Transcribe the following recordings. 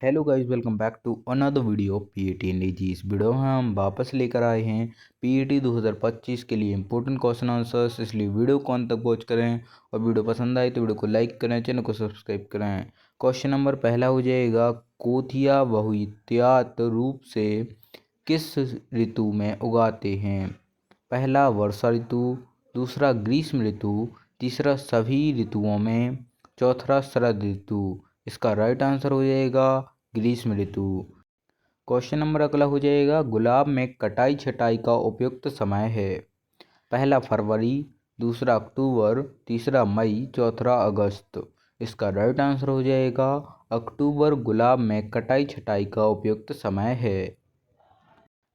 Hello guys, welcome back to another video PET India. इस video में हम वापस लेकर आए हैं पीईटी 2025 के लिए इंपॉर्टेंट क्वेश्चन आंसर्स। इसलिए वीडियो को अंत तक वॉच करें और वीडियो पसंद आए तो वीडियो को लाइक करें, चैनल को सब्सक्राइब करें। क्वेश्चन नंबर पहला हो जाएगा, कोथिया बहुतायत रूप से किस ऋतु में उगाते हैं? पहला वर्षा ऋतु, दूसरा ग्रीष्म ऋतु, तीसरा सभी ऋतुओं में, चौथा शरद ऋतु। इसका राइट आंसर हो जाएगा ग्रीष्म ऋतु। क्वेश्चन नंबर अगला हो जाएगा, गुलाब में कटाई छटाई का उपयुक्त समय है? पहला फरवरी, दूसरा अक्टूबर, तीसरा मई, चौथा अगस्त। इसका राइट आंसर हो जाएगा अक्टूबर गुलाब में कटाई छटाई का उपयुक्त समय है।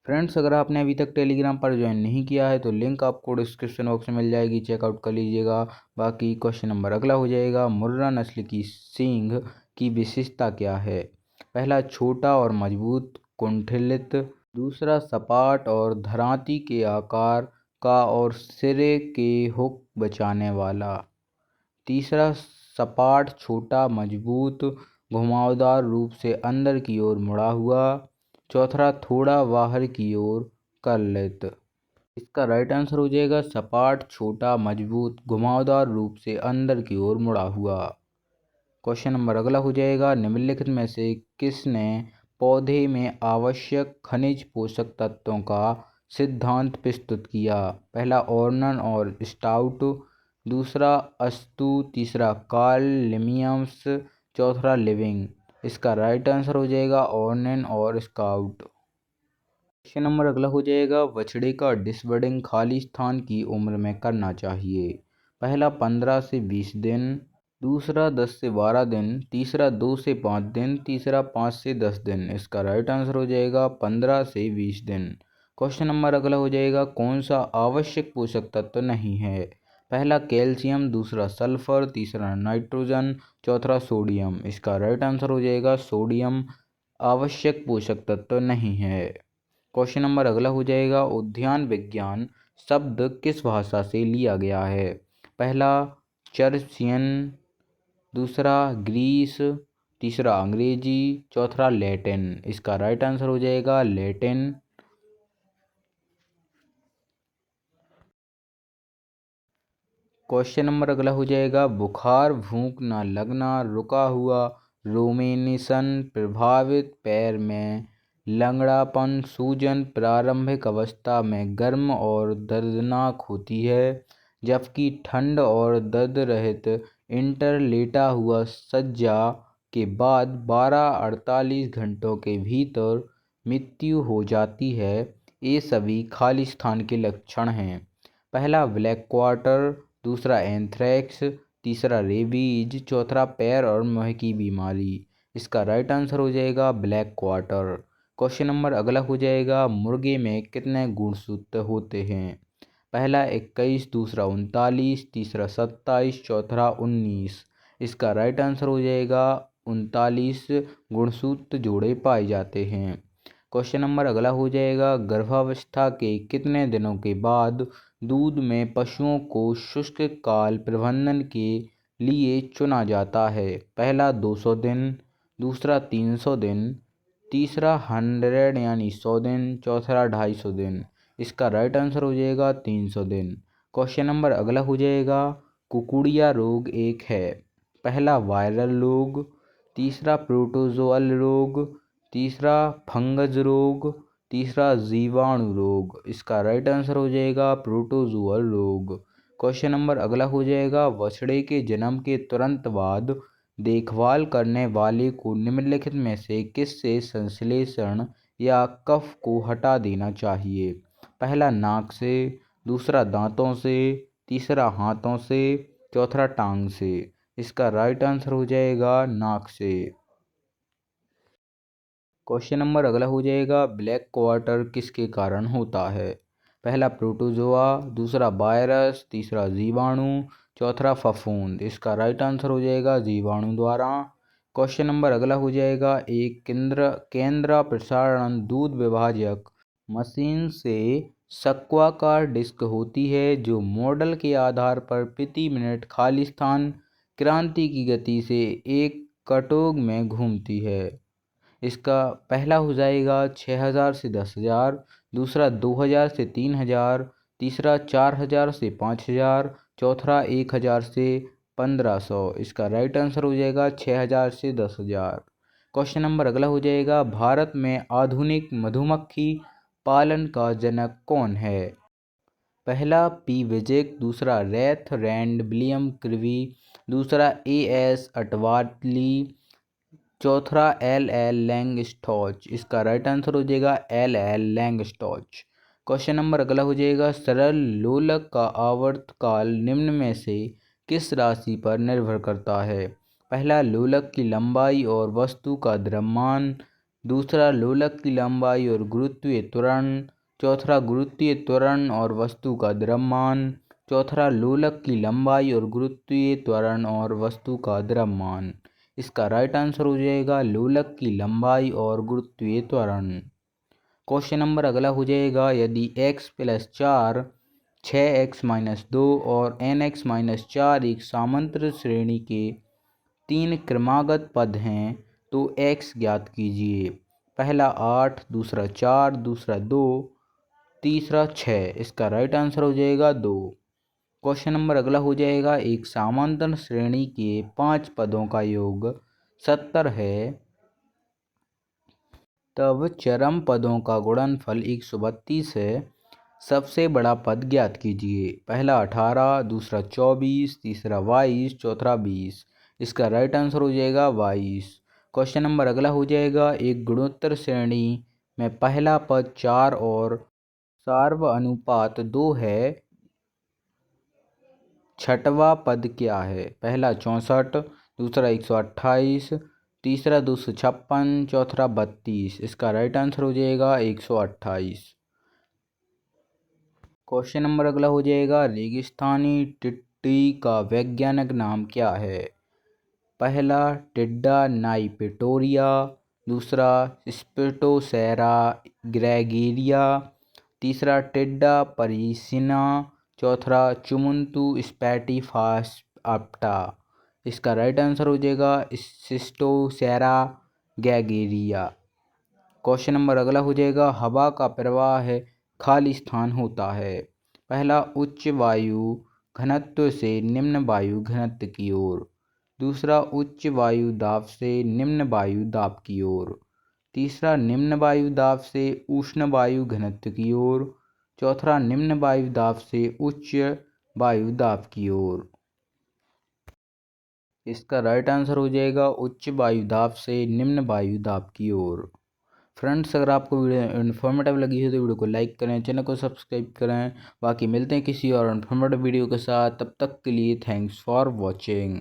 फ्रेंड्स, अगर आपने अभी तक टेलीग्राम पर ज्वाइन नहीं किया है तो लिंक आपको डिस्क्रिप्शन बॉक्स में मिल जाएगी, चेकआउट कर लीजिएगा। बाकी क्वेश्चन नंबर अगला हो जाएगा, मुर्रा नस्ल की सींग की विशेषता क्या है? पहला छोटा और मजबूत कुंठलित, दूसरा सपाट और धराती के आकार का और सिरे के हुक बचाने वाला, तीसरा सपाट छोटा मजबूत घुमावदार रूप से अंदर की ओर मुड़ा हुआ, चौथा थोड़ा बाहर की ओर कर्लित। इसका राइट आंसर हो जाएगा सपाट छोटा मजबूत घुमावदार रूप से अंदर की ओर मुड़ा हुआ। क्वेश्चन नंबर अगला हो जाएगा, निम्नलिखित में से किसने पौधे में आवश्यक खनिज पोषक तत्वों का सिद्धांत प्रस्तुत किया? पहला ऑर्नन और स्टाउट, दूसरा अस्तु, तीसरा कार्ल लिमियम्स, चौथा लिविंग। इसका राइट आंसर हो जाएगा ऑर्नन और स्काउट। क्वेश्चन नंबर अगला हो जाएगा, बछड़े का डिसबर्डिंग खाली स्थान की उम्र में करना चाहिए? पहला 15 से 20 दिन, दूसरा 10 से 12 दिन, तीसरा 2 से 5 दिन, तीसरा 5 से 10 दिन। इसका राइट आंसर हो जाएगा 15 से 20 दिन। क्वेश्चन नंबर अगला हो जाएगा, कौन सा आवश्यक पोषक तत्व नहीं है? पहला कैल्शियम, दूसरा सल्फर, तीसरा नाइट्रोजन, चौथा सोडियम। इसका राइट आंसर हो जाएगा सोडियम आवश्यक पोषक तत्व नहीं है। क्वेश्चन नंबर अगला हो जाएगा, उद्यान विज्ञान शब्द किस भाषा से लिया गया है? पहला चर्चियन, दूसरा ग्रीस, तीसरा अंग्रेजी, चौथा लैटिन। इसका राइट आंसर हो जाएगा लैटिन। क्वेश्चन नंबर अगला हो जाएगा, बुखार, भूख न लगना, रुका हुआ रोमेनेशन, प्रभावित पैर में लंगड़ापन, सूजन प्रारंभिक अवस्था में गर्म और दर्दनाक होती है, जबकि ठंड और दर्द रहित इंटरलेटा हुआ सज्जा के बाद 12-48 घंटों के भीतर मृत्यु हो जाती है। ये सभी खाली स्थान के लक्षण हैं। पहला ब्लैक क्वार्टर, दूसरा एंथ्रेक्स, तीसरा रेबीज, चौथा पैर और मुंह की बीमारी। इसका राइट आंसर हो जाएगा ब्लैक क्वार्टर। क्वेश्चन नंबर अगला हो जाएगा, मुर्गे में कितने गुणसूत्र होते हैं? पहला 21, दूसरा 39, तीसरा 27, चौथा 19। इसका राइट आंसर हो जाएगा 39 गुणसूत्र जोड़े पाए जाते हैं। क्वेश्चन नंबर अगला हो जाएगा, गर्भावस्था के कितने दिनों के बाद दूध में पशुओं को शुष्क काल प्रबंधन के लिए चुना जाता है? पहला 200 दिन, दूसरा 300 दिन, तीसरा 100 यानी 100 दिन, चौथा 250 दिन। इसका राइट आंसर हो जाएगा 300 दिन। क्वेश्चन नंबर अगला हो जाएगा, कुकुड़िया रोग एक है? पहला वायरल रोग, तीसरा प्रोटोजोअल रोग, तीसरा फंगस रोग, तीसरा जीवाणु रोग। इसका राइट आंसर हो जाएगा प्रोटोजोअल रोग। क्वेश्चन नंबर अगला हो जाएगा, बछड़े के जन्म के तुरंत बाद देखभाल करने वाले को निम्नलिखित में से किससे संश्लेषण या कफ को हटा देना चाहिए? पहला नाक से, दूसरा दांतों से, तीसरा हाथों से, चौथा टांग से। इसका राइट आंसर हो जाएगा नाक से। क्वेश्चन नंबर अगला हो जाएगा, ब्लैक क्वार्टर किसके कारण होता है? पहला प्रोटोजोआ, दूसरा वायरस, तीसरा जीवाणु, चौथा फफूंद। इसका राइट आंसर हो जाएगा जीवाणु द्वारा। क्वेश्चन नंबर अगला हो जाएगा, एक केंद्र प्रसारण दूध विभाजक मशीन से स्क्वाकार डिस्क होती है जो मॉडल के आधार पर प्रति मिनट खाली स्थान क्रांति की गति से एक कटोग में घूमती है। इसका पहला हो जाएगा 6000 से 10,000, दूसरा 2000 से 3000, तीसरा 4000 से 5000, चौथा 1000 से 1500। इसका राइट आंसर हो जाएगा 6000 से 10,000। क्वेश्चन नंबर अगला हो जाएगा, भारत में आधुनिक मधुमक्खी पालन का जनक कौन है? पहला पी विजय, दूसरा रेथ रैंड विलियम क्रिवी, दूसरा एएस अटवाली, चौथा एल लैंगस्टॉच। इसका राइट आंसर हो जाएगा एल लैंगस्टॉच। क्वेश्चन नंबर अगला हो जाएगा, सरल लोलक का आवर्तकाल निम्न में से किस राशि पर निर्भर करता है? पहला लोलक की लंबाई और वस्तु का द्रव्यमान, दूसरा लोलक की लंबाई और गुरुत्वीय त्वरण, चौथा गुरुत्वीय त्वरण और वस्तु का द्रव्यमान, चौथा लोलक की लंबाई और गुरुत्वीय त्वरण और वस्तु का द्रव्यमान। इसका राइट आंसर हो जाएगा लोलक की लंबाई और गुरुत्वीय त्वरण। क्वेश्चन नंबर अगला हो जाएगा, यदि x + 4, 6x-2 और nx-4 एक समांतर श्रेणी के 3 क्रमागत पद हैं तो x ज्ञात कीजिए। पहला 8, दूसरा 4, दूसरा 2, तीसरा 6। इसका राइट आंसर हो जाएगा 2। क्वेश्चन नंबर अगला हो जाएगा, एक समांतर श्रेणी के 5 पदों का योग 70 है, तब चरम पदों का गुणनफल 132 है। सबसे बड़ा पद ज्ञात कीजिए। पहला 18, दूसरा 24, तीसरा 22, चौथा 20। इसका राइट आंसर हो जाएगा 22। क्वेश्चन नंबर अगला हो जाएगा, एक गुणोत्तर श्रेणी में पहला पद 4 और सार्व अनुपात 2 है, छठवां पद क्या है? पहला 64, दूसरा 128, तीसरा 256, चौथा 32। इसका राइट आंसर हो जाएगा 128। क्वेश्चन नंबर अगला हो जाएगा, रेगिस्तानी टिड्डी का वैज्ञानिक नाम क्या है? पहला टिड्डा नाइपेटोरिया, दूसरा स्पिटोसेरा ग्रेगेरिया, तीसरा टिड्डा परिसिना, चौथा चुमुंतू स्पैटिफास आप्टा। इसका राइट आंसर हो जाएगा स्पिटोसेरा ग्रेगेरिया। क्वेश्चन नंबर अगला हो जाएगा, हवा का प्रवाह खाली स्थान होता है। पहला उच्च वायु घनत्व से निम्न वायु घनत्व की ओर, दूसरा उच्च वायु दाब से निम्न वायु दाब की ओर, तीसरा निम्न वायु दाब से उष्ण वायु घनत्व की ओर, चौथा निम्न वायु दाब से उच्च वायु दाब की ओर। इसका राइट आंसर हो जाएगा उच्च वायु दाब से निम्न वायु दाब की ओर। फ्रेंड्स, अगर आपको वीडियो इन्फॉर्मेटिव लगी है तो वीडियो को लाइक करें, चैनल को सब्सक्राइब करें। बाकी मिलते हैं किसी और इन्फॉर्मेटिव वीडियो के साथ, तब तक के लिए थैंक्स फॉर वॉचिंग।